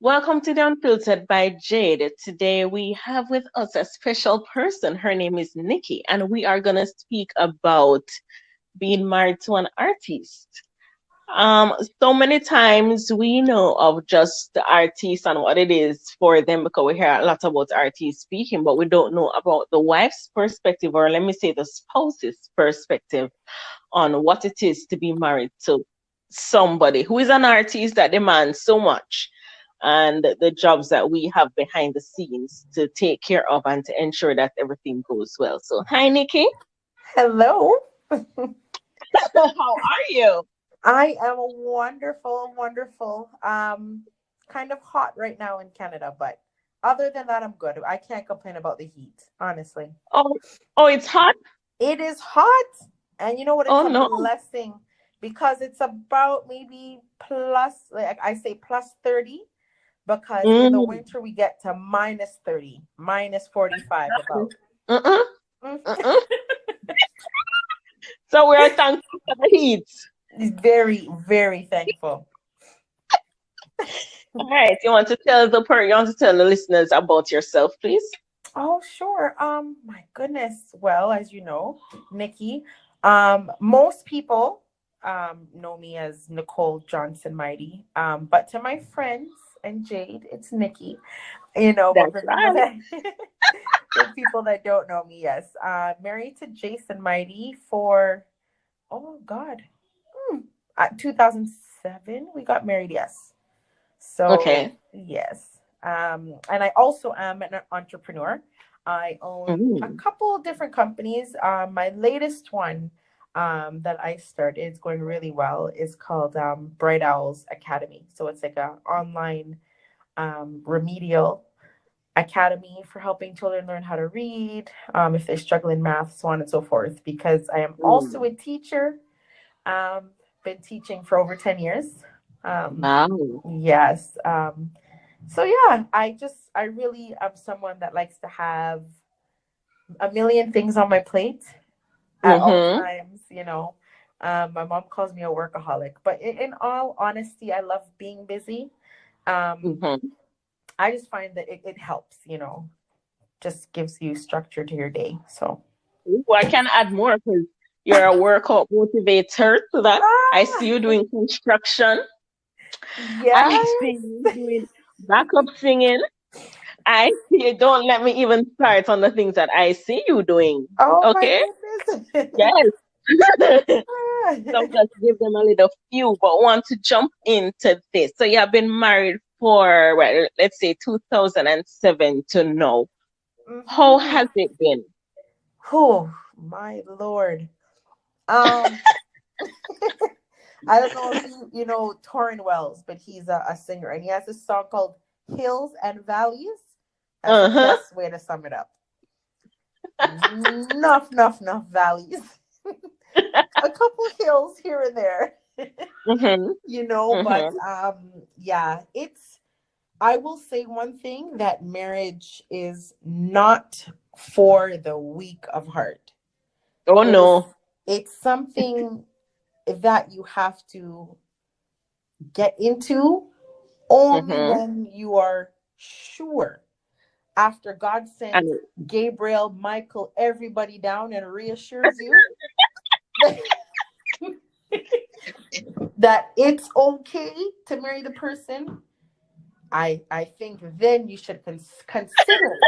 Welcome to the Unfiltered by Jade. Today we have with us a special person. Her name is Nikki, and we are going to speak about being married to an artist. So many times we know of just the artist and what it is for them because we hear a lot about artists speaking, but we don't know about the wife's perspective, or let me say the spouse's perspective on what it is to be married to somebody who is an artist that demands so much and the jobs that we have behind the scenes to take care of and to ensure that everything goes well. So, hi, Nikki. Hello. How are you? I am wonderful, wonderful. Kind of hot right now in Canada, but other than that, I'm good. I can't complain about the heat, honestly. Oh, oh, it's hot. It is hot, and you know what? It's Oh a no. blessing because it's about maybe plus, like I say, plus 30. Because in the Mm. winter we get to minus 30, minus 45 about. Uh-uh. Mm. Uh-uh. So we are thankful for the heat. Very, very thankful. All right. You want to tell the listeners about yourself, please? Oh, sure. My goodness. Well, as you know, Nikki, most people know me as Nicole Johnson Mighty. But to my friends and Jade, it's Nikki. But That's for people right. that for people that don't know me, yes. Married to Jason Mighty for oh God. 2007 we got married, yes. So Okay. yes, and I also am an entrepreneur. I own a Mm. couple of different companies. My latest one that I started is going really well. Is called Bright Owls Academy. So it's like a online remedial academy for helping children learn how to read, if they're struggling math, so on and so forth. Because I am also Mm. a teacher. Been teaching for over 10 years. Um, Wow. yes. So yeah, I really am someone that likes to have a million things on my plate at all Mm-hmm. times. My mom calls me a workaholic, but in all honesty, I love being busy. Um, Mm-hmm. I just find that it helps, just gives you structure to your day. So Ooh, I can add more because you're a workout motivator to that. I see ah, you doing construction. I see yes. you doing backup singing. I see you. Don't let me even start on the things that I see you doing. Oh my Okay? goodness. Yes. So just give them a little few, but want to jump into this. So you have been married for, well, let's say 2007 to now. How Hmm. has it been? Oh my lord. Um, I don't know if you know Torrin Wells, but he's a singer and he has this song called Hills and Valleys. That's the Uh-huh. best way to sum it up. Enough valleys. A couple hills here and there. Mm-hmm. But Mm-hmm. yeah, I will say one thing, that marriage is not for the weak of heart. Oh It is no. it's something that you have to get into only Mm-hmm. when you are sure, after God sends And Gabriel, Michael, everybody down and reassures you that, that it's okay to marry the person. I think then you should consider,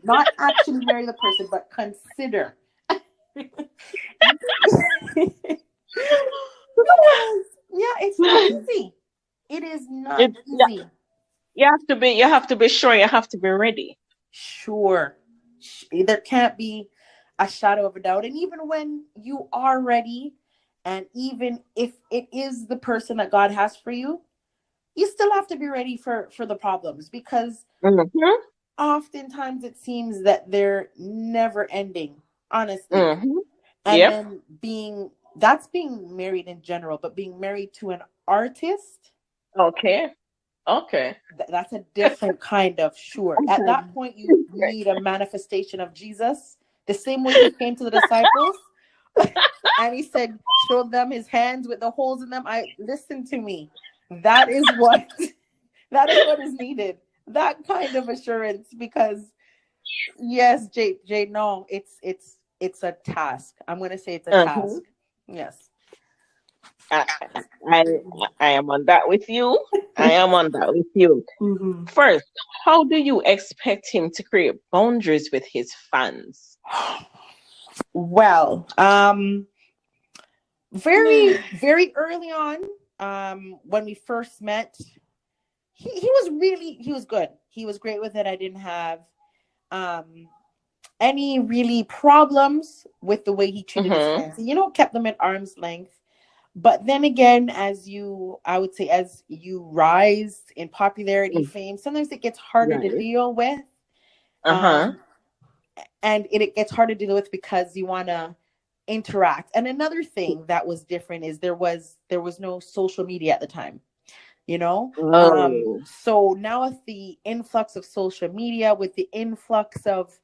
not actually marry the person, but consider. Because yeah, it's not easy. It is not yeah, easy. you have to be sure, you have to be ready. Sure. There can't be a shadow of a doubt. And even when you are ready, and even if it is the person that God has for you, you still have to be ready for the problems, because Mm-hmm. oftentimes it seems that they're never ending, honestly. Mm-hmm. And Yep. then being married in general, but being married to an artist, Okay. Okay. that's a different kind of sure. At that point, you need a manifestation of Jesus, the same way he came to the disciples and he said, "Show them his hands with the holes in them." I listen to me. That is what That is what is needed. That kind of assurance, because yes, Jade, no, it's a task. I'm gonna say it's a Uh-huh. task. Yes. I, I I am on that with you. I am on that with you. Hmm. First, how do you expect him to create boundaries with his fans? Well, very early on, when we first met, he was good. He was great with it. I didn't have um any really problems with the way he treated his Mm-hmm. fans. He, kept them at arm's length. But then again, I would say, as you rise in popularity, fame, sometimes it gets harder to Right. deal with. Uh-huh. Um, and it gets harder to deal with because you want to interact. And another thing that was different is there was no social media at the time, you know Oh. so now with the influx of social media, with the influx of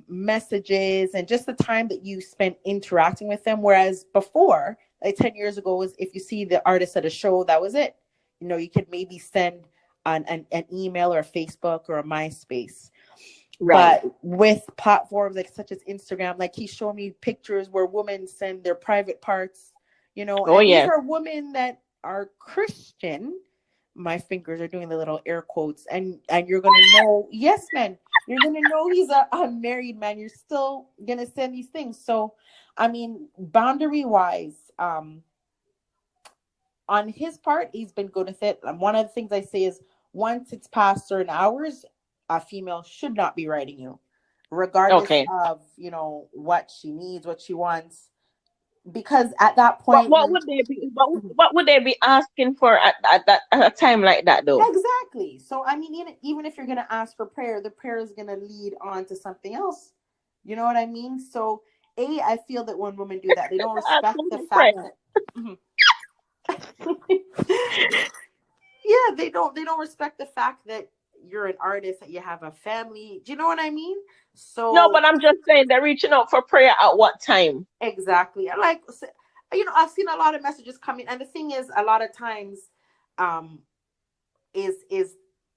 messages, and just the time that you spent interacting with them, whereas before, like 10 years ago, was if you see the artist at a show, that was it. You could maybe send an email or a Facebook or a MySpace. Right. But with platforms like such as Instagram, like he showed me pictures where women send their private parts, Oh and these yes. are women that are Christian. My fingers are doing the little air quotes, and you're gonna know, yes, man, you're gonna know he's a unmarried man. You're still gonna send these things. So, I mean, boundary wise, on his part, he's been good with it. One of the things I say is, once it's past certain hours, a female should not be writing you, regardless Okay. of what she needs, what she wants, because at that What point, what would they be what would they be asking for at a time like that though? exactly. So I mean, even if you're gonna ask for prayer, the prayer is gonna lead on to something else. You know what I mean? So, I feel that when women do that, they don't respect Asking the for fact prayer. that. Mhm. Yeah, they don't respect the fact that you're an artist, that you have a family. Do you know what I mean? No, So but I'm just saying they're reaching out for prayer at what time? exactly. I've seen a lot of messages coming, and the thing is, a lot of times, um, is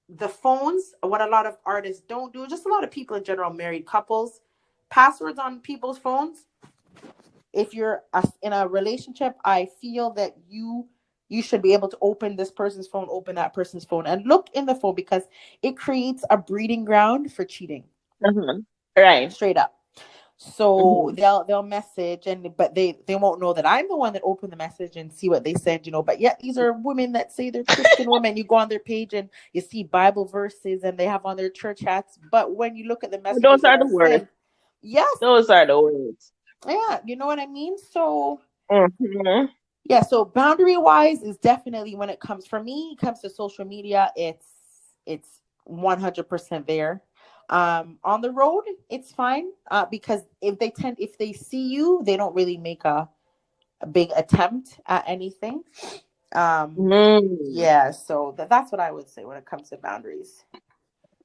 the phones. What a lot of artists don't do, just a lot of people in general, married couples, passwords on people's phones. If you're in a relationship, I feel that you should be able to open this person's phone, open that person's phone, and look in the phone, because it creates a breeding ground for cheating. Uh-huh. Right. Straight up. So Mhm. they'll message, but they won't know that I'm the one that opened the message and see what they send. But yet these are women that say they're Christian women. You go on their page and you see Bible verses, and they have on their church hats. But when you look at the Those messages that are are the words. sent, yes, Those are the words. yeah, you know what I mean. So Hmm. yeah, so boundary wise is definitely, when it comes, for me, it comes to social media, it's 100% there. On the road, it's fine, because if they see you, they don't really make a big attempt at anything. Um, Mm. yeah, so that's what I would say when it comes to boundaries.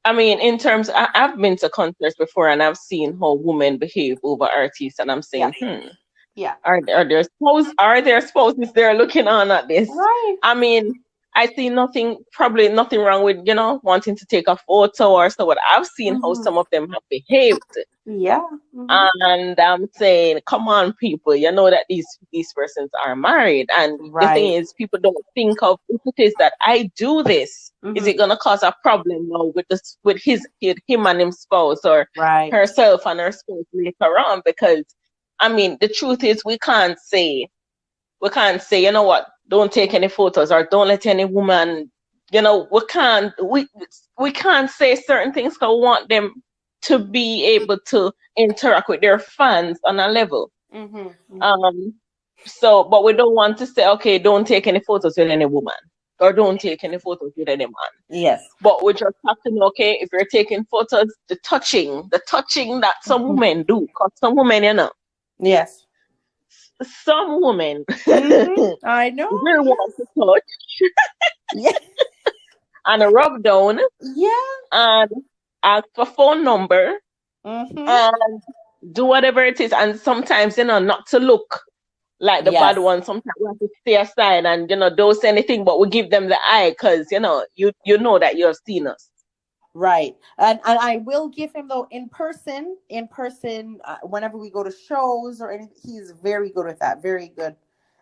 I mean, in terms, I've been to concerts before and I've seen how women behave over artists, and I'm Yeah, saying, yeah, are there spouses there looking on at this? right. I mean, I see nothing, probably nothing wrong with, wanting to take a photo or so, but I've seen how Hmm. some of them have behaved. Yeah. Hmm. And I'm saying, come on, people, you know that these persons are married. And the thing Right. is, people don't think of, if it is that I do this, is Hmm. it gonna cause a problem now with this with him and his spouse, or Right. herself and her spouse later on? Because I mean, the truth is, we can't say, you know what, don't take any photos, or don't let any woman, we can't say certain things because we want them to be able to interact with their fans on a level. Hmm. Hmm. Um, so, but we don't want to say, okay, don't take any photos with any woman, or don't take any photos with any man. Yes. But we just have to know, okay, if you're taking photos, the touching that some Hmm. women do, because some women, Yes. some women I know. will want to Yes. touch Yeah. and rub down Yeah. and ask for phone number Hmm. and do whatever it is. And sometimes, not to look. Like the bad Yes. ones, sometimes we have to stay aside and don't say anything, but we give them the eye because you know that you have seen us. Right. And I will give him though in person, whenever we go to shows or anything, he's very good with that. Very good.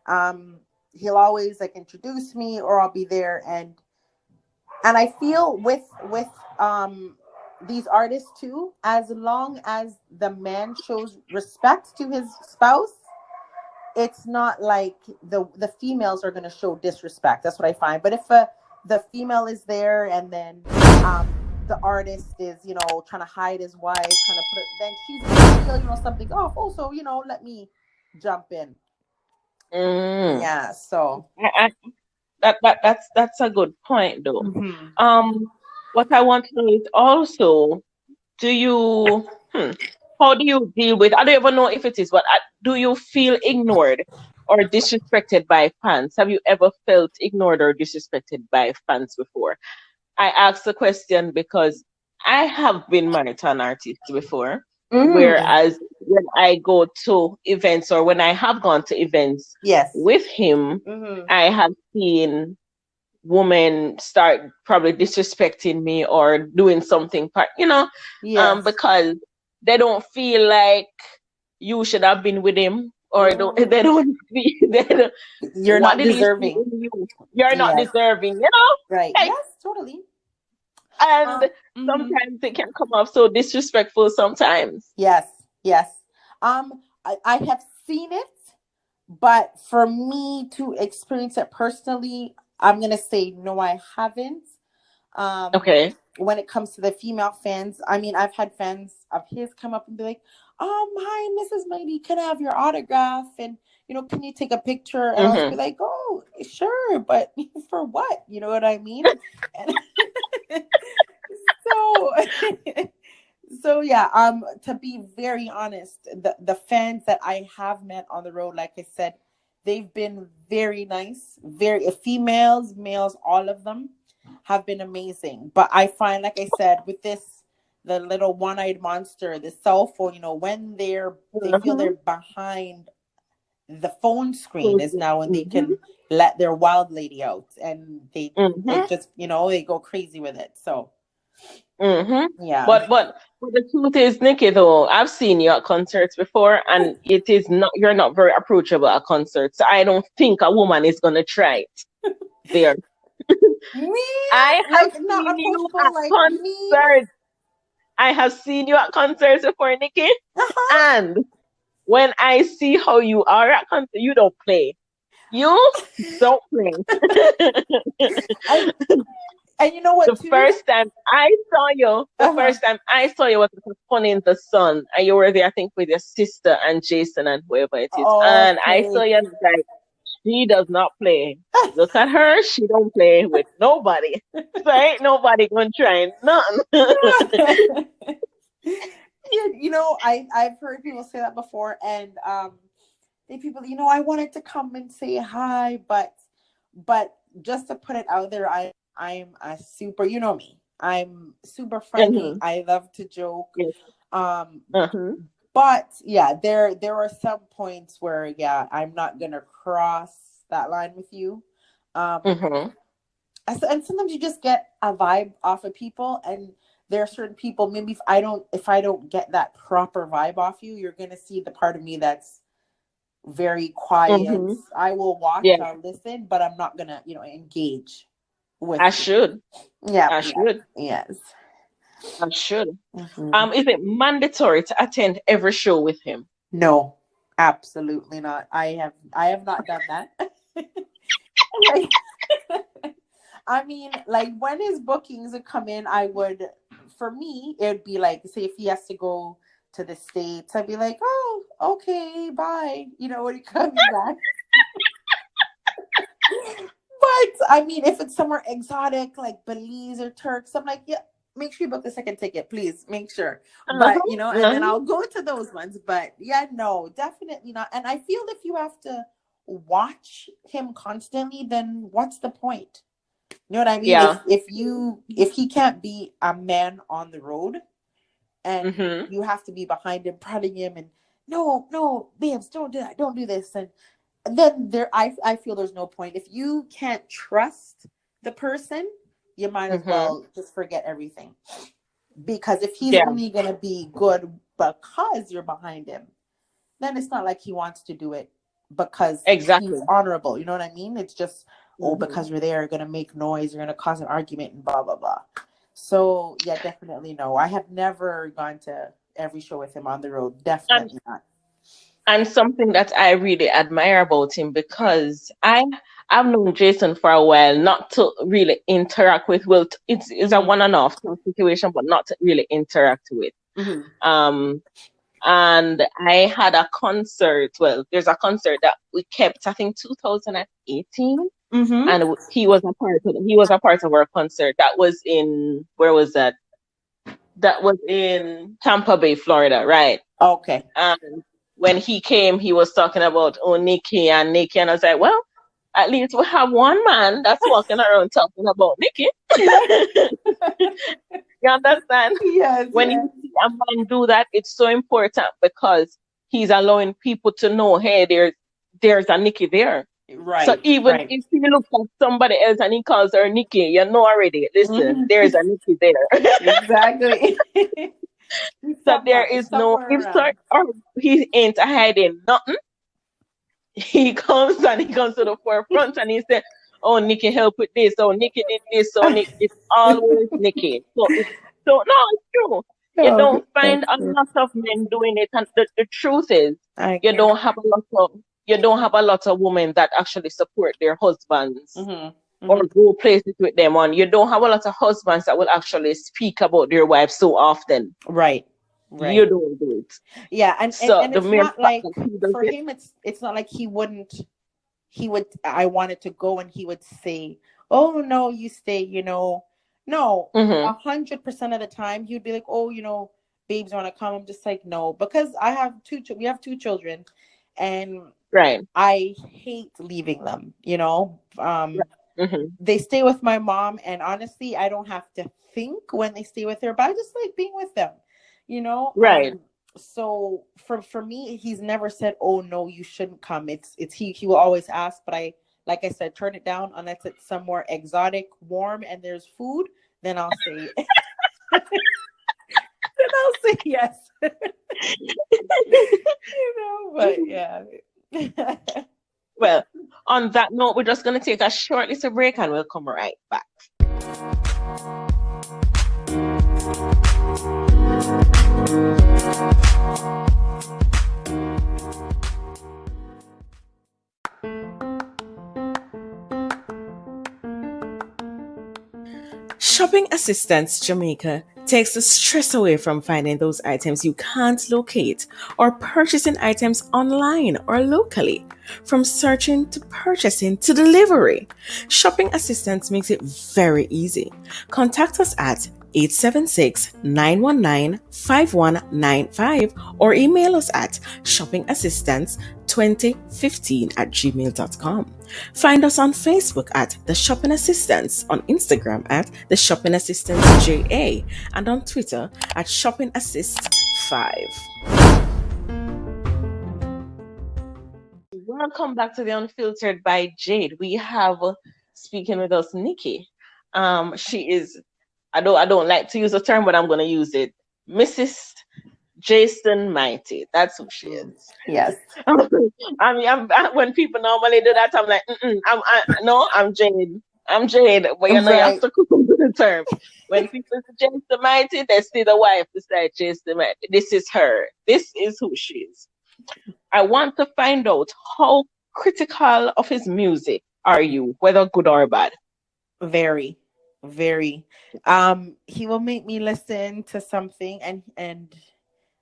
Um, he'll always like introduce me or I'll be there, and I feel with um these artists too, as long as the man shows respect to his spouse, it's not like the females are going to show disrespect. That's what I find. But if the female is there and then the artist is trying to hide his wife, trying to put it, then she's going to feel something's off. Oh, so let me jump in. Mm. Yeah. So. I, that's a good point though. Hmm. Um, what I want to know is also, do you how do you deal with? I don't even know if it is, but do you feel ignored or disrespected by fans? Have you ever felt ignored or disrespected by fans before? I ask the question because I have been married to an artist before, Mm. whereas when I go to events or when I have gone to events Yes. with him, Hmm. I have seen women start probably disrespecting me or doing something, Yes. because they don't feel like you should have been with him, or they Mm. don't see You're what not did he see deserving. in you? You're not Yes. deserving, Right. like, Yes. Totally. and Mhm. sometimes it can come off so disrespectful sometimes. Yes, yes. I have seen it, but for me to experience it personally, I'm gonna say no, I haven't. Okay. When it comes to the female fans, I mean, I've had fans of his come up and be like, hi, Mrs. Lady, can I have your autograph? And can you take a picture? And I'll just be Mm-hmm. like, oh, sure, but for what? You know what I mean? And so so yeah, to be very honest, the fans that I have met on the road, like I said, they've been very nice, very females, males, all of them have been amazing. But I find, like I said, with this the little one-eyed monster, the cell phone, when they feel Mm-hmm. they're behind the phone screen is now when they Mm-hmm. can let their wild lady out, and they Mm-hmm. just they go crazy with it. So Mm-hmm. yeah. But the truth is, Nikki, though, I've seen you at concerts before, and it is not you're not very approachable at concerts. So I don't think a woman is gonna try it there. Me, I have like not seen you approachable, at like mean. concerts. I have seen you at concerts before, Nikki. Uh-huh. And when I see how you are at concert, you don't play. You don't play. And and you know what The too? first time I saw you, the Uh-huh. first time I saw you was at Fun in the Sun, and you were there, I think, with your sister and Jason and whoever it is. And I saw Okay. you and was like, she does not play. Look at her, she don't play with nobody. So ain't nobody gonna try nothing. Yeah, I've heard people say that before, and they people, I wanted to come and say hi, but just to put it out there, I'm a super, me, I'm super friendly. Hmm. I love to joke. Yes. Um, Uh-huh. but yeah, there are some points where yeah, I'm not gonna cross that line with you. Um, Hmm. and sometimes you just get a vibe off of people, and there are certain people. Maybe if I don't get that proper vibe off you, you're gonna see the part of me that's very quiet. Hmm. I will watch, Yeah, I'll listen, but I'm not gonna engage with I you. should. Yeah, I yeah, should. yes. I should. Hmm. Is it mandatory to attend every show with him? No, absolutely not. I have not done that. Like, I mean, like when his bookings would come in, for me, it would be like, say, if he has to go to the States, I'd be like, oh, okay, bye. When he comes back. But I mean, if it's somewhere exotic like Belize or Turks, I'm like, yeah, make sure you book the second ticket, please. Make sure. Uh-huh. But and then Uh-huh. I'll go to those ones. But yeah, no, definitely not. And I feel if you have to watch him constantly, then what's the point? You know what I mean? If Yeah. if he can't be a man on the road, and Mm-hmm. you have to be behind him, prodding him, and no, no, babes, don't do that, don't do this, and then I feel there's no point. If you can't trust the person, you might as Mm-hmm. well just forget everything. Because if he's Yeah, only gonna be good because you're behind him, then it's not like he wants to do it because he's exactly. honorable. You know what I mean? It's just, oh, Mm-hmm. because you're there, you're gonna make noise, you're gonna cause an argument, and blah blah blah. So yeah, definitely no. I have never gone to every show with him on the road. And Definitely not. something that I really admire about him, because I've known Jason for a while, not to really interact with. Well, it's a Mm-hmm. one and off situation, but not to really interact with. Mm-hmm. Um, and I had a concert. Well, there's a concert that we kept, I think, 2018, Mm-hmm. and he was a part of our concert. That was in, where was that? That was in Tampa Bay, Florida, right? Okay. And when he came, he was talking about, oh, Nikki, and I was like, well, at least we have one man that's walking around talking about Nikki. Yeah. You understand? Yes. When Yes. you see a man do that, it's so important, because he's allowing people to know, hey, there's a Nikki there. So Right. even Right. if he looks at somebody else and he calls her Nikki, you know already. Listen, Mm-hmm. there's a Nikki there. Exactly. He's So there somewhere. is no, Somewhere if so, around. or he ain't hiding nothing. He comes to the forefront and he said, "Oh, Nikki, help with this. Oh, Nikki did this. So Nick, it's always Nikki." So no, it's true. You Oh, don't find that's a good. lot of men doing it, and the truth is, I you agree. don't have a lot of you don't have a lot of women that actually support their husbands Mm-hmm. or Mm-hmm. go places with them on. You don't have a lot of husbands that will actually speak about their wives so often. Right. You Right. don't do it. Yeah, So and the it's mere not fact like that he does for it. him it's not like he would I wanted to go and he would say, "Oh no, you stay," you know. No, Hmm. 100% of the time he would be like, "Oh, babes want to come." I'm just like, "No," because I have we have two children, and Right. I hate leaving them, Right. Hmm. they stay with my mom, and honestly I don't have to think when they stay with her, but I just like being with them, you know Right. um so for me, he's never said, "Oh no, you shouldn't come." It's he will always ask, but I, like I said, turn it down unless it's somewhere exotic, warm, and there's food. Then I'll say then I'll say yes. But yeah. Well, on that note, we're just going to take a short little break and we'll come right back. Shopping Assistance Jamaica takes the stress away from finding those items you can't locate or purchasing items online or locally. From searching to purchasing to delivery, Shopping Assistance makes it very easy. Contact us at 876-919-5195 or email us at shoppingassistance2015@gmail.com. Find us on Facebook at The Shopping Assistants, on Instagram at The Shopping Assistants JA, and on Twitter at Shopping Assist 5. Welcome back to the Unfiltered by Jade. We have speaking with us Nikki. She is, I don't like to use the term, but I'm gonna use it. Mrs. Jason Mighty. That's who she Mm, is. yes. When people normally do that, I'm like, no, I'm Jade. I'm Jade. But you have Right. to come to the term. When people say Jason the Mighty, they see the wife beside Jason the Mighty. This is her. This is who she is. I want to find out, how critical of his music are you, whether good or bad? Very, very. He will make me listen to something, and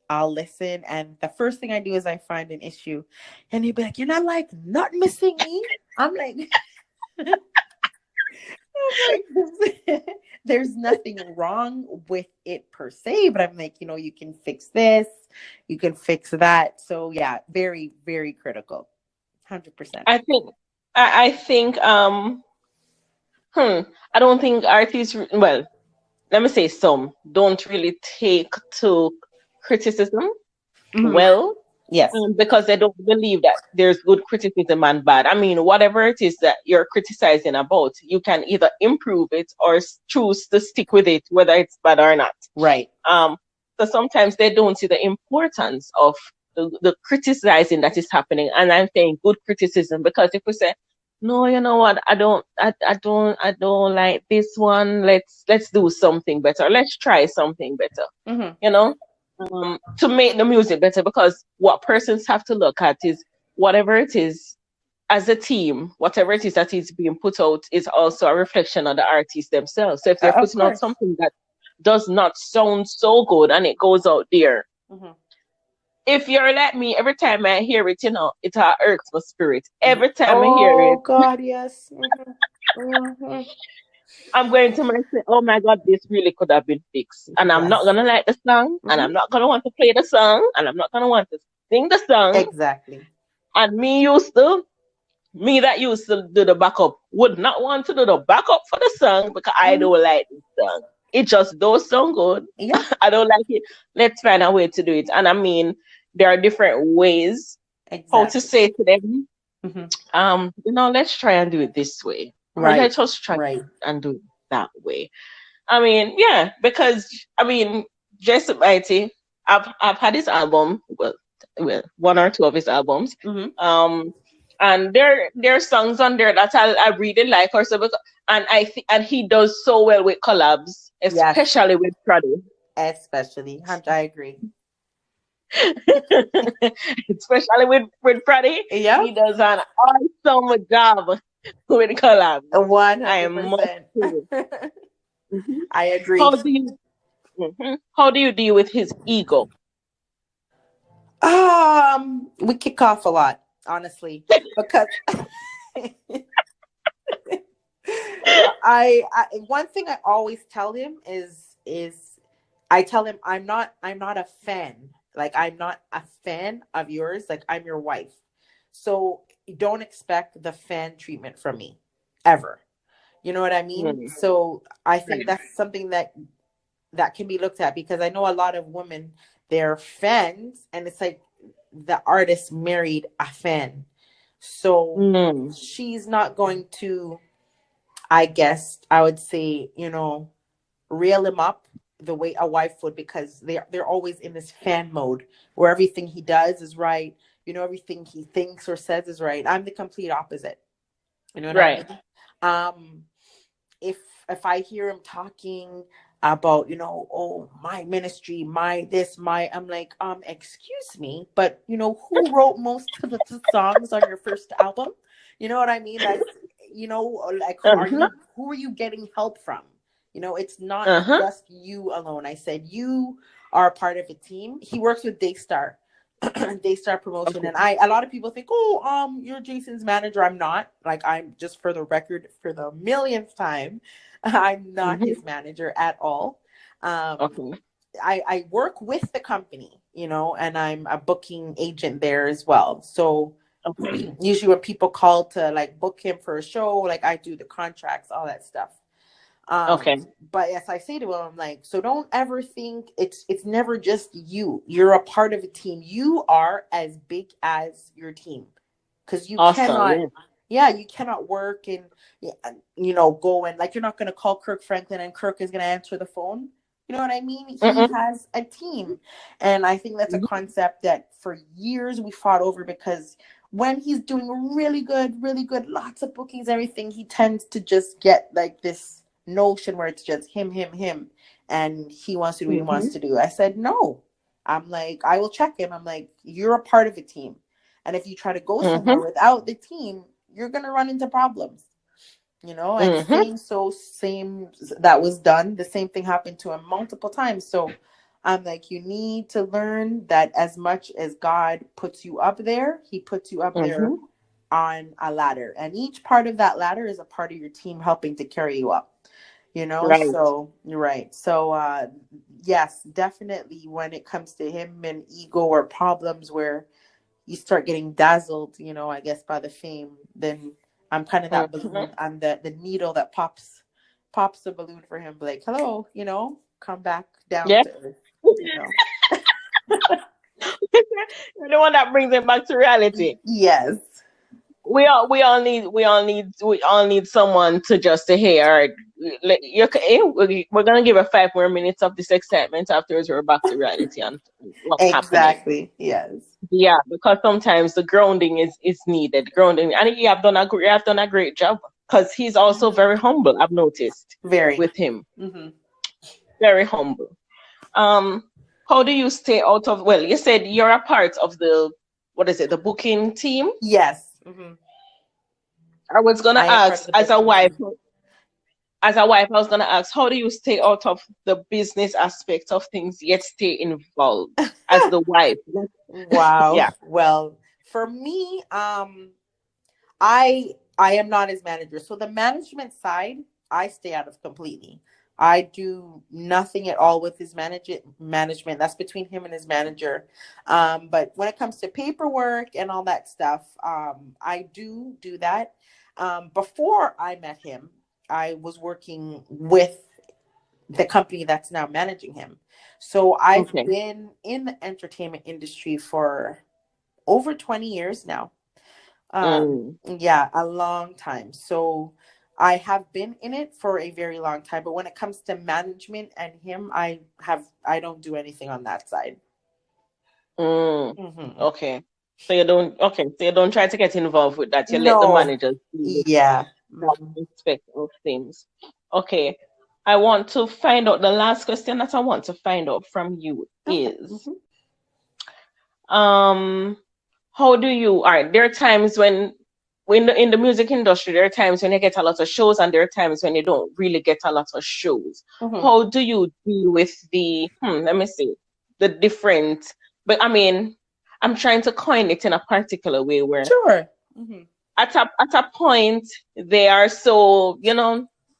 I'll listen, and the first thing I do is I find an issue, and he'll be like, "You're not like not missing me." I'm like, there's nothing wrong with it per se, but I'm like, you can fix this, you can fix that. So yeah, very, very critical. 100%. I think I think I don't think artists, well, let me say, some don't really take to criticism Hmm. well. Yes. because they don't believe that there's good criticism and bad. I mean, whatever it is that you're criticizing about, you can either improve it or choose to stick with it, whether it's bad or not. Right. Um, so sometimes they don't see the importance of the criticizing that is happening. And I'm saying good criticism because if we say, no, you know what, I don't like this one. Let's do something better. Let's try something better. Mm-hmm. You know, to make the music better because what persons have to look at is whatever it is as a team, whatever it is that is being put out is also a reflection of the artists themselves. So if they're Of putting out course. something that does not sound so good and it goes out there, Mm-hmm. if you're like me, every time I hear it, it irks my spirit. Yeah. Every time I hear Oh it, God, yes. Mm-hmm. I'm going to myself, oh my God, this really could have been fixed. And I'm not Yes. going to like the song, and Mm-hmm. I'm not going to want to play the song, and I'm not going to want to sing the song. Exactly. And me that used to do the backup would not want to do the backup for the song because I Mm-hmm. don't like the song. It just does sound good. Yeah. I don't like it. Let's find a way to do it. And I mean, there are different ways how to Exactly. say to them, Mm-hmm. let's try and do it this way. Or Right. let's just try Right. and do it that way. I mean, yeah, because I mean, Jason Mighty, I've had his album, well, one or two of his albums, Mm-hmm. um, and there are songs on there that I really like, also because, and he does so well with collabs, Yes. especially with Prado, Especially. I agree. especially with Prady, Yep. he does an awesome job with collabs. I must 100%. say. Mhm. I How agree. do you how do you deal with his ego? We kick off a lot, honestly, because I one thing I always tell him is I tell him I'm not a fan. Like I'm not a fan of yours. Like I'm your wife. So don't expect the fan treatment from me ever. You know what I mean? Mm, So I think right. that's something that can be looked at because I know a lot of women they're fans and it's like the artist married a fan. So Mm, she's not going to I guess I would say, reel him up the way a wife would because they're always in this fan mode where everything he does is right. Everything he thinks or says is right. I'm the complete opposite. You know what I right. mean? Um, if if I hear him talking about, oh, my ministry, my this, my, I'm like, excuse me, but who wrote most of the songs on your first album? You know what I mean? That's, like, Uh-huh. who are you getting help from? It's not Uh-huh. just you alone. I said you are a part of a team. He works with Daystar. Daystar Promotion, Okay. and a lot of people think, oh, you're Jason's manager. I'm not. Like, I'm just for the record, for the millionth time, I'm not Mm-hmm. his manager at all. Um, Okay. I work with the company, and I'm a booking agent there as well. So Okay. usually when people call to like book him for a show, like I do the contracts, all that stuff. Um, Okay. but as I say to him, I'm like, so don't ever think it's never just you. You're a part of a team. You are as big as your team. Because you Awesome. cannot, Yeah. yeah, you cannot work and go and like you're not gonna call Kirk Franklin and Kirk is gonna answer the phone. You know what I mean? He Mm-mm. has a team. And I think that's a Mm-hmm. concept that for years we fought over because when he's doing really good, lots of bookings, everything, he tends to just get like this notion where it's just him, and he wants to do what he Mm-hmm. wants to do. I said, no. I'm like, I will check him. I'm like, you're a part of a team. And if you try to go somewhere Mm-hmm. without the team, you're gonna run into problems. And Mm-hmm. same that was done. The same thing happened to him multiple times. So I'm like, you need to learn that as much as God puts you up there, he puts you up there Mm-hmm. on a ladder. And each part of that ladder is a part of your team helping to carry you up. Right. So you're right. So yes, definitely when it comes to him and ego or problems where you start getting dazzled, I guess by the fame, then I'm kind of that Mm-hmm. balloon. I'm the needle that pops the balloon for him. Like, hello, come back down Yeah. to earth. You know. You're the one that brings it back to reality. Yes. We all need someone to just say, hey, all right, we're gonna give her 5 more minutes of this excitement. Afterwards, we're back to reality and what's happening. Exactly. Yes. Yeah, because sometimes the grounding is needed. Grounding, and you have done a great job because he's also very humble. I've noticed Very. with him, Hmm. very humble. Um, how do you stay out of? Well, you said you're a part of the what is it? The booking team. Yes. Hmm. I was gonna I am part of ask the as a booking wife. team. I was gonna ask, how do you stay out of the business aspect of things yet stay involved as the wife? Wow. Yeah. Well, for me, I am not his manager. So the management side, I stay out of completely. I do nothing at all with his management. That's between him and his manager. But when it comes to paperwork and all that stuff, I do that. Before I met him, I was working with the company that's now managing him. So I've Okay. been in the entertainment industry for over 20 years now. Mm. Yeah, a long time. So I have been in it for a very long time, but when it comes to management and him, I don't do anything on that side. Mm. Hmm. Okay. So you don't try to get involved with that. You let the No. managers deal with Yeah. that Hmm. aspect of things. Okay. I want to find out the last question that I want to find out from you Okay. is Hmm. um how do you all right, there are times when in the music industry, there are times when you get a lot of shows and there are times when you don't really get a lot of shows. Hmm. How do you deal with the let me see, the different, but I mean, I'm trying to coin it in a particular way where Sure. Hmm. at a point they are so,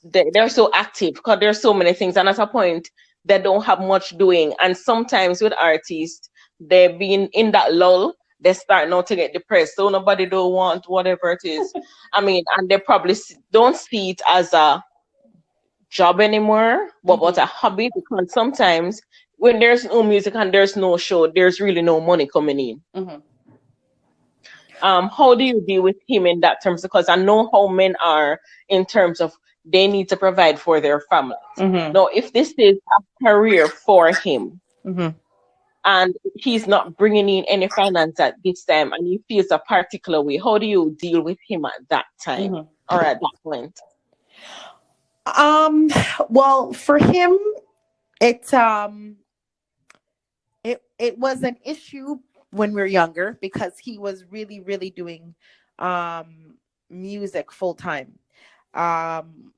they're so active because there's so many things, and at a point they don't have much doing, and sometimes with artists they've been in that lull, they start now to get depressed, so nobody don't want whatever it is. I mean, and they probably don't see it as a job anymore, but Hmm. a hobby, because sometimes when there's no music and there's no show, there's really no money coming in. Hmm. How do you deal with him in that terms? Because I know how men are in terms of they need to provide for their families. Hmm. Now, if this is a career for him Hmm. and he's not bringing in any finance at this time and he feels a particular way, how do you deal with him at that time Hmm. or at that point? Um, well, for him, it's it was an issue when we were younger because he was really doing um music full time.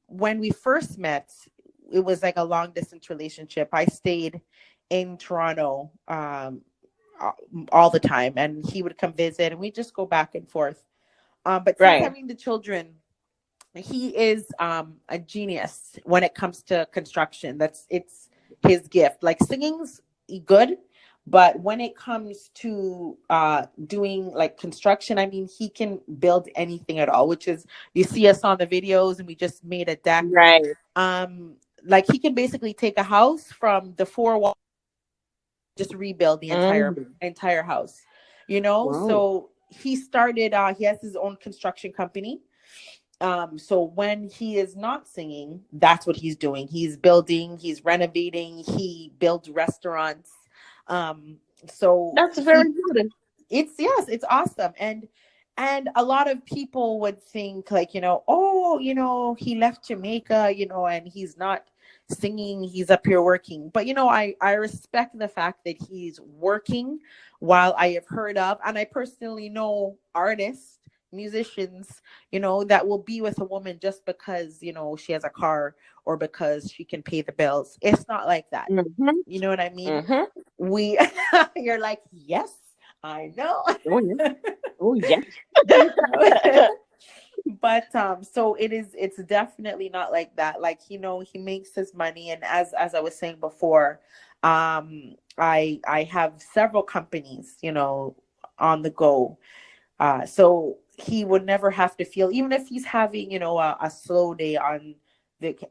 When we first met, it was like a long distance relationship. I stayed in Toronto uh, all the time, and he would come visit and we just go back and forth. But since Right. having the children, he is a genius when it comes to construction. It's his gift. Like singing's good, but when it comes to doing like construction, I mean, he can build anything at all. Which is, you see us on the videos, and we just made a deck. Right. Um, like he can basically take a house from the four walls, just rebuild the Mm. entire house. You know, Wow. so he started. He has his own construction company. So when he is not singing, that's what he's doing. He's building, he's renovating, he builds restaurants. um so That's very he good. it's yes, it's awesome. And a lot of people would think, like, oh, he left Jamaica, and he's not singing, he's up here working. But I respect the fact that he's working. While I have heard of, and I personally know artists, musicians, that will be with a woman just because she has a car, or because she can pay the bills. It's not like that. Mm-hmm. You know what I mean? Mm-hmm. We You're like, yes, I know. Oh yeah. Oh yeah. You know. But so it's definitely not like that. Like, he makes his money, and as I was saying before, I have several companies, on the go. So he would never have to feel, even if he's having, a slow day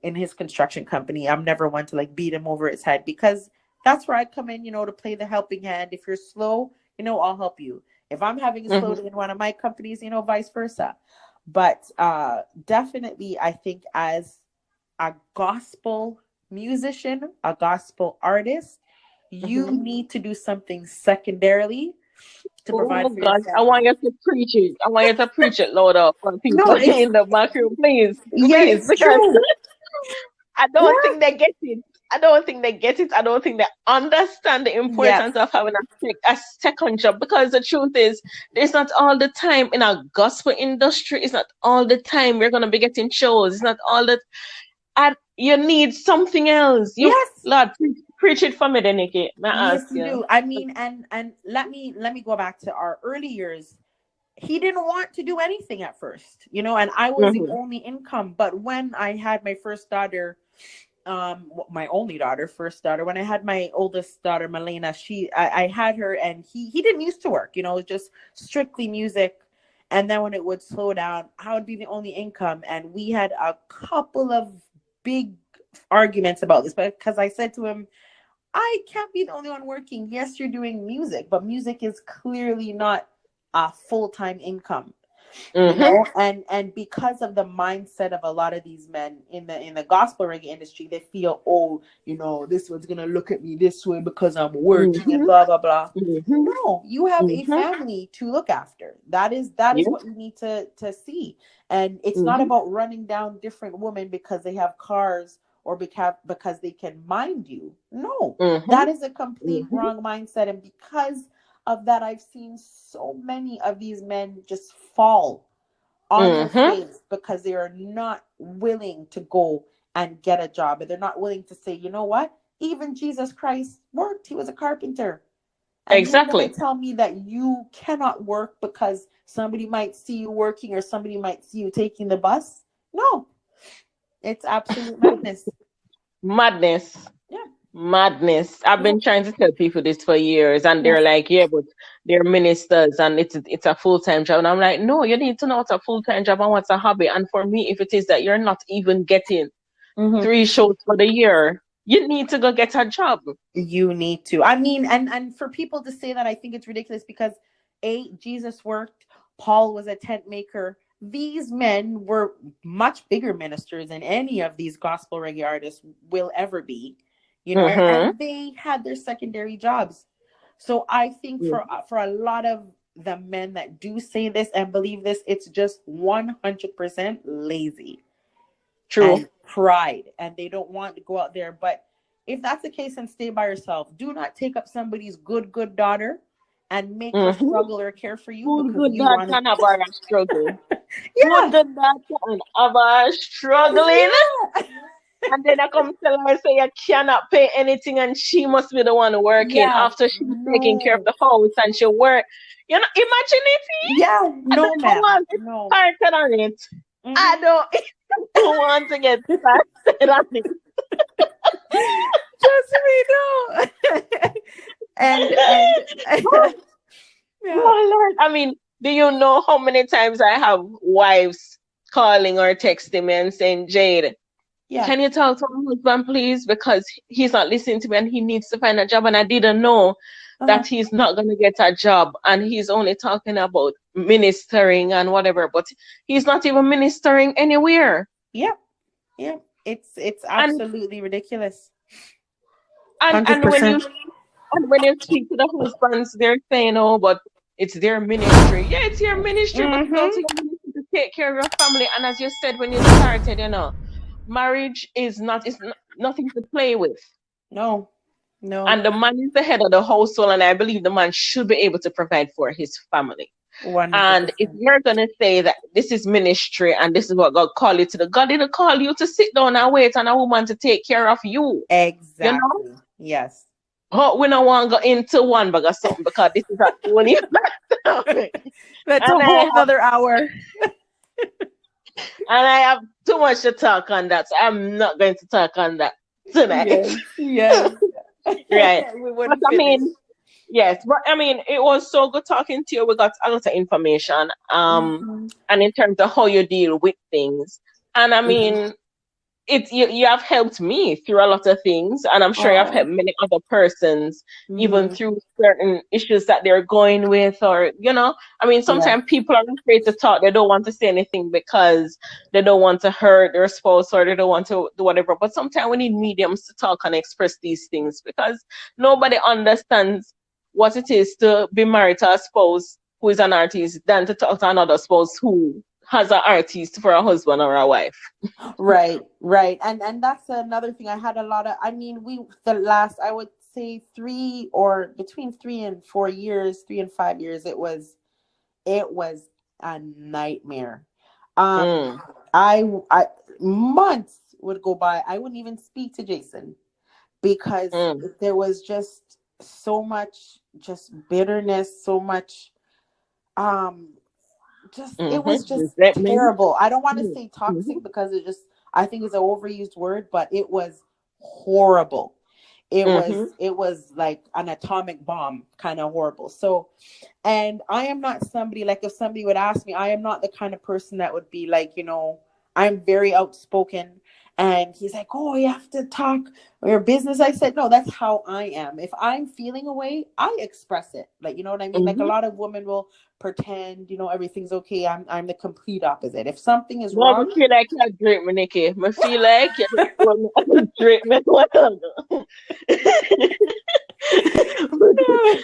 in his construction company. I'm never one to like beat him over his head, because that's where I come in, to play the helping hand. If you're slow, I'll help you. If I'm having a slow Mm-hmm. day in one of my companies, vice versa. But definitely, I think as a gospel musician, a gospel artist, you Mm-hmm. need to do something secondarily to provide Oh for your God, I want family. you to preach it. I want you to preach it louder for No, people it's in the back room, please, yeah, please, it's because true. I Yeah, don't think they get it. I don't think they get it. I don't think they understand the yeah, importance of having a second job, because the truth is, there's not all the time in a gospel industry. It's not all the time we're gonna be getting shows. It's not all that. And you need something else. You, yes. Lord, preach it for me, then, Nikki. May I Yes, ask you you? do. I mean, and let me go back to our early years. He didn't want to do anything at first, and I was the Mm-hmm. only income. But when I had my first daughter, my only daughter, first daughter, when I had my oldest daughter, Malena, I had her, and he didn't used to work, just strictly music. And then when it would slow down, I would be the only income, and we had a couple of big arguments about this, because I said to him, I can't be the only one working. Yes, you're doing music, but music is clearly not a full-time income, Mm-hmm. and because of the mindset of a lot of these men in the gospel reggae industry, they feel, oh, this one's gonna look at me this way because I'm working and Mm-hmm. blah blah blah. Mm-hmm. No, you have a Mm-hmm. family to look after. That is Yeah. what you need to see. And it's not Mm-hmm. about running down different women because they have cars, or because they can mind you. No, Mm-hmm. that is a complete Mm-hmm. wrong mindset. And because of that, I've seen so many of these men just fall on their Mm-hmm. face because they are not willing to go and get a job. And they're not willing to say, you know what? Even Jesus Christ worked. He was a carpenter. And you're going to Exactly. tell me that you cannot work because somebody might see you working or somebody might see you taking the bus? No, it's absolute madness. Madness. Yeah. Madness. I've Yeah. been trying to tell people this for years, and Yeah. they're like, yeah, but they're ministers and it's a full-time job. And I'm like, no, you need to know what's a full-time job and what's a hobby. And for me, if it is that you're not even getting Mm-hmm. 3 shows for the year, you need to go get a job. You need to. I mean, and for people to say that, I think it's ridiculous because Jesus worked, Paul was a tent maker. These men were much bigger ministers than any of these gospel reggae artists will ever be, Mm-hmm. and they had their secondary jobs. So I think for a lot of the men that do say this and believe this, it's just 100% lazy True. and pride, and they don't want to go out there. But if that's the case, then stay by yourself. Do not take up somebody's good daughter and make her Mm-hmm. struggle or care for you Good, because good you dad want can have to. a struggle. Good, Yeah, good dad can have a struggling. yeah, And then I come tell her, say, you cannot pay anything, and she must be the one working yeah. after she's taking care of No, the house and she work. Imagine it. yeah, I no, don't ma'am, want to no. get started on it. I Hmm. don't, don't want to get started on it. Just me, no. And yeah, Oh, Lord. I mean, do you know how many times I have wives calling or texting me and saying, Jade, yeah. can you talk to my husband, please? Because he's not listening to me and he needs to find a job. And I didn't know Uh-huh. that he's not going to get a job. And he's only talking about ministering and whatever, but he's not even ministering anywhere. Yeah, yeah. It's And absolutely ridiculous. and Hundred and when you percent. and when you speak to the husbands, they're saying, "Oh, but it's their ministry." Yeah, it's your ministry, but it's also Mm-hmm. your ministry to take care of your family. And as you said when you started, marriage is nothing to play with. No, no. And the man is the head of the household, and I believe the man should be able to provide for his family. And if 100%. you're gonna say that this is ministry and this is what God called you to do, God didn't call you to sit down and wait on a woman to take care of you. You know? Exactly. Yes. Oh, we don't want to go into one bag of something because this is a only topic. That's a And whole nother hour. I have too much to talk on that, so I'm not going to talk on that tonight. Yes, yes. Right. We But wouldn't I finish. mean, yes, but I mean, it was so good talking to you. We got a lot of information. Mhm. And in terms of how you deal with things. And I Mhm. mean, you have helped me through a lot of things, and I'm sure you have helped Oh. many other persons even Mm-hmm. through certain issues that they're going with, or I mean, Yeah. sometimes people are afraid to talk. They don't want to say anything because they don't want to hurt their spouse, or they don't want to do whatever. But sometimes we need mediums to talk and express these things, because nobody understands what it is to be married to a spouse who is an artist than to talk to another spouse who has an artist for a husband or a wife. Right, right. And that's another thing. I had a lot of, I mean, we the last, I would say 3 and 4 years, 3 and 5 years, it was a nightmare. Um Mm, I months would go by. I wouldn't even speak to Jason because mm, there was just so much just bitterness, so much um just it was just resentment. terrible. I don't want to Mm, say mhm, toxic because it just I think it's an overused word, but it was horrible. It mhm. was it was like an atomic bomb, kind of horrible. So, and I am not somebody like if somebody would ask me, I am not the kind of person that would be like, I'm very outspoken. And he's like, oh, you have to talk your business. I said, no, that's how I am. If I'm feeling a way, I express it. Like, you know what I mean? Like a Mhm. lot of women will pretend, everything's okay. I'm the complete opposite. If something is No, me wrong, feel like you drink me, Nikki. Me feel like you want me drink me. What no,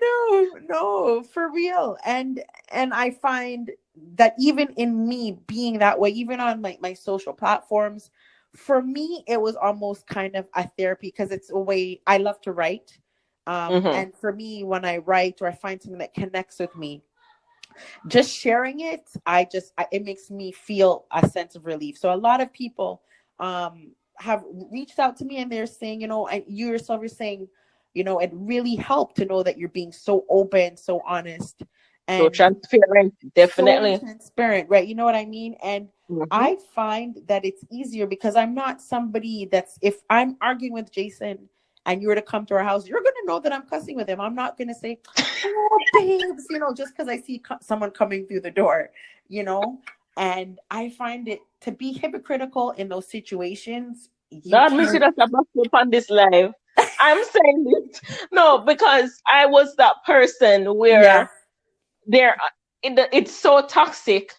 no, no, for real. And I find that even in me being that way, even on my social platforms, for me it was almost kind of a therapy because it's a way I love to write. Mhm. And for me, when I write or I find something that connects with me, just sharing it, it makes me feel a sense of relief. So a lot of people have reached out to me and they're saying, and you yourself are saying, it really helped to know that you're being so open, so honest, So and transparent, so definitely. transparent, right? You know what I mean? And Mhm. I find that it's easier because I'm not somebody that's, if I'm arguing with Jason and you were to come to our house, you're going to know that I'm cussing with him. I'm not going to say, oh, babes, just because I see someone coming through the door, you know? And I find it to be hypocritical in those situations. You God, me see can't, that about on this live. I'm saying this no, because I was that person yeah, where there it's so toxic,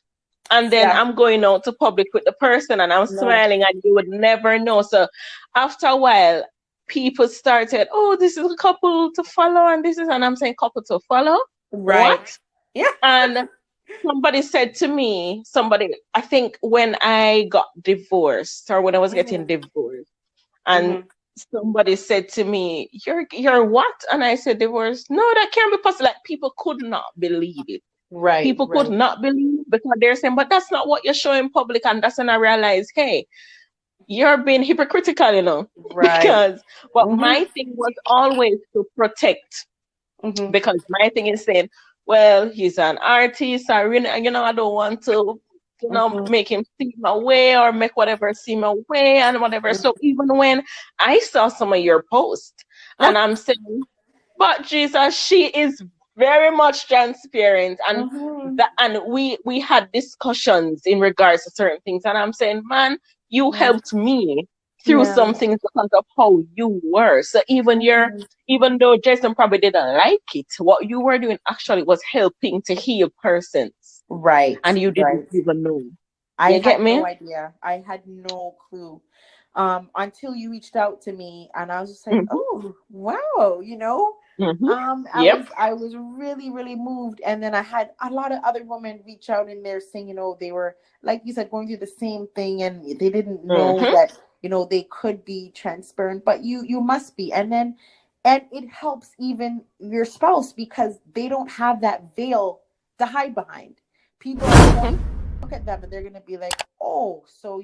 and then yeah, I'm going out to public with the person and I'm no, smiling and you would never know. So after a while, people started, oh, this is a couple to follow, and this is, and I'm saying couple to follow. right. What? Yeah. And somebody said to me, I think when I got divorced or when I was getting Hmm. divorced, and Hmm. somebody said to me, you're what? And I said divorced. No, that can't be possible. Like, people could not believe it. Right, People could right. not believe, because they're saying, but that's not what you're showing public. And that's when I realized, hey, you're being hypocritical, Right. because, but Hmm. my thing was always to protect, Hmm. because my thing is saying, well, he's an artist. I really, I don't want to, Hmm. make him seem away or make whatever seem away and whatever. So even when I saw some of your posts, and I'm saying, but Jesus, she is very much transparent, and Hmm. we had discussions in regards to certain things, and I'm saying, man, you Yeah. helped me through Yeah. some things because of how you were. So Hmm. even though Jason probably didn't like it, what you were doing actually was helping to heal persons, Right. and you didn't Right. even know. I You get had me? no idea. I had no clue. Until you reached out to me and I was just like, Hmm. oh wow, Hmm. I Yep. was really, really moved. And then I had a lot of other women reach out in there saying, they were, like you said, going through the same thing and they didn't know Hmm. that, they could be transparent, but you must be. And it helps even your spouse because they don't have that veil to hide behind. People are going to Hmm. look at them and they're going to be like, oh, so,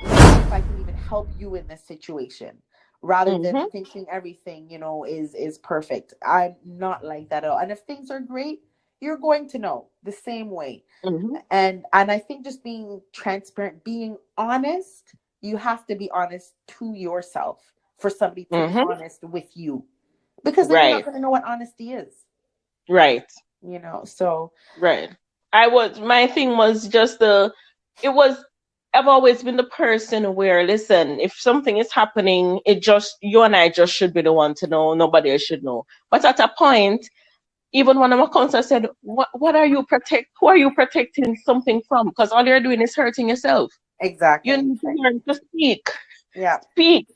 let's see if I can even help you in this situation rather than Hmm. thinking everything, is perfect. I'm not like that at all. And if things are great, you're going to know the same way. Hmm. And I think just being transparent, being honest, you have to be honest to yourself for somebody to be Hmm. honest with you. Because then you're not Right. going to know what honesty is, Right. so Right. My thing was just it was I've always been the person where, listen, if something is happening, it just, you and I just should be the one to know. Nobody else should know. But at a point, even one of my counselors said, what are you who are you protecting something from? Because all you're doing is hurting yourself. You Exactly. need to learn to speak. Yeah. Speak.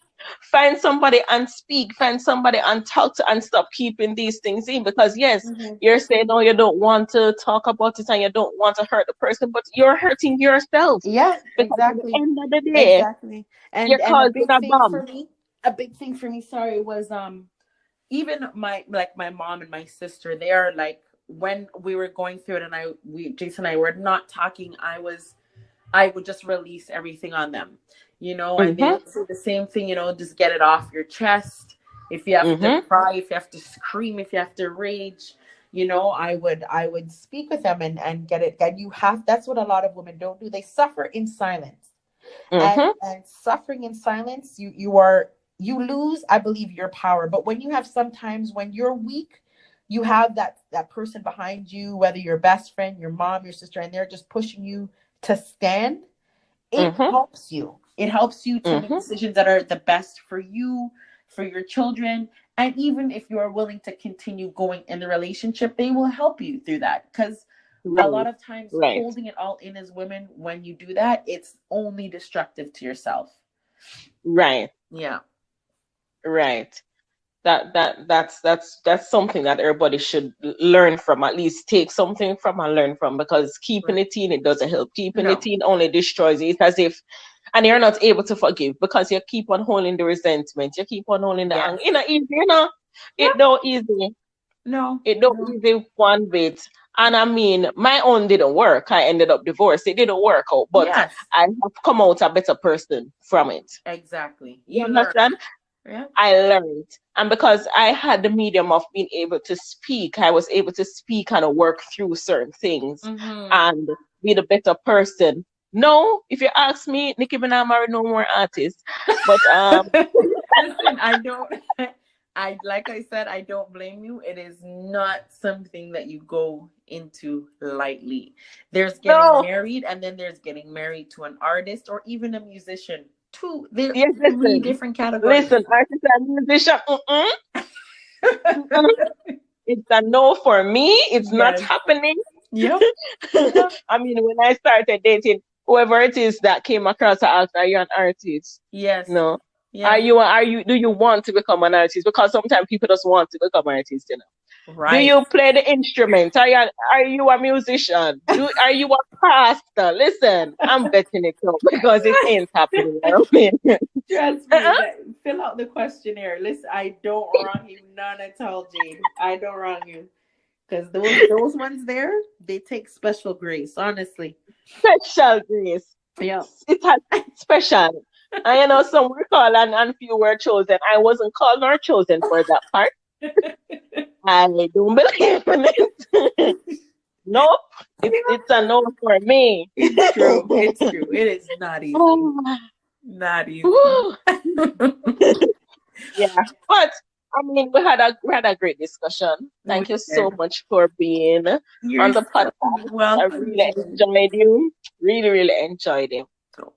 Find somebody and speak. Find somebody and talk to and stop keeping these things in. Because yes, Hmm. you're saying no, you don't want to talk about it and you don't want to hurt the person, but you're hurting yourself. Yeah, Because at the exactly. end of the day, Exactly. you're And a causing big a thing for bomb. me, a big thing for me, sorry, was even my mom and my sister, they are like, when we were going through it and Jason and I were not talking, I would just release everything on them, and they Mm-hmm. would say the same thing, just get it off your chest. If you have to Mm-hmm. cry, if you have to scream, if you have to rage, I would speak with them and get it. And that's what a lot of women don't do. They suffer in silence. Mm-hmm. And suffering in silence, you lose, I believe, your power. But when you have, sometimes when you're weak, you have that person behind you, whether your best friend, your mom, your sister, and they're just pushing you to stand. It Mm-hmm. helps you. It helps you to make Mm-hmm. decisions that are the best for you, for your children. And even if you are willing to continue going in the relationship, they will help you through that. Because a lot Right. of times, Right. holding it all in as women, when you do that, it's only destructive to yourself. Right. Yeah. Right. That's something that everybody should learn from, at least take something from and learn from, because keeping Right. it in, it doesn't help. Keeping it No. in only destroys it. It's as if, and you're not able to forgive because you keep on holding the resentment, you keep on holding the anger. Yes. You know, easy, it Yep. don't easy. No. It don't No. easy one bit. And I mean, my own didn't work. I ended up divorced. It didn't work out, but Yes. I have come out a better person from it. Exactly. You You learn. understand? Yeah. I learned. And because I had the medium of being able to speak, I was able to speak and work through certain things Mm-hmm. and be the better person. No, if you ask me, Nicki Minaj married no more artists. But Listen, I don't. I like I said, I don't blame you. It is not something that you go into lightly. There's getting no, married, and then there's getting married to an artist or even a musician. There yes, three listen. different categories. Listen, artist and musician, mm-mm. It's a no for me. It's not Yes. happening. Yep. Yep. I mean, when I started dating, whoever it is that came across, I asked, "Are you an artist?" Yes. No. Yes. Are you, do you want to become an artist? Because sometimes people just want to become an artist, you know. Do Right. you play the instrument? Are you a musician? Are you a pastor? Listen, I'm betting it up because it ain't happening. You know what I mean? Trust me. Fill out the questionnaire. Listen, I don't wrong you none at all, Jade. I don't wrong you. Because those ones there, they take special grace, honestly. Special grace. Yeah. It has special. And you know, some were called and few were chosen. I wasn't called nor chosen for that part. I don't believe in it. Nope. It's a no for me. It's true. It's true. It is not easy. Not easy. Whew. Yeah. But I mean, we had a great discussion. We Thank you so did. much for being You're on the so podcast. I welcome, really Jade. enjoyed you. Really, really enjoyed it.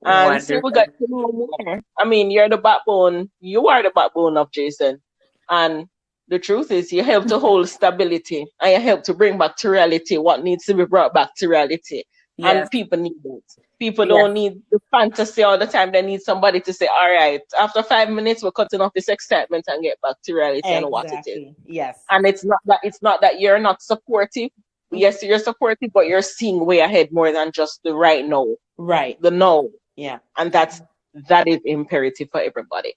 And see, we got Wonderful. to know more. I mean, you're the backbone. You are the backbone of Jason. And the truth is, you help to hold stability and you help to bring back to reality what needs to be brought back to reality. Yes. And people need it. People Yes. don't need the fantasy all the time. They need somebody to say, all right, after 5 minutes, we're cutting off this excitement and get back to reality and what it is. Exactly. Yes. And it's not that you're not supportive. Mhm. Yes, you're supportive, but you're seeing way ahead more than just the right now, Right. the no. Yeah. And that is imperative for everybody.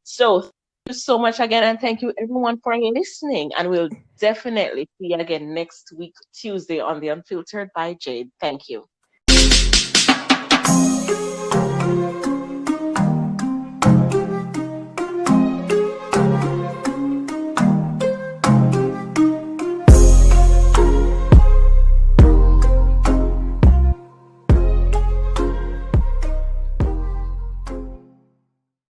So thank you so much again, and thank you everyone for listening. And we'll definitely see you again next week, Tuesday, on the Unfiltered by Jade. Thank you.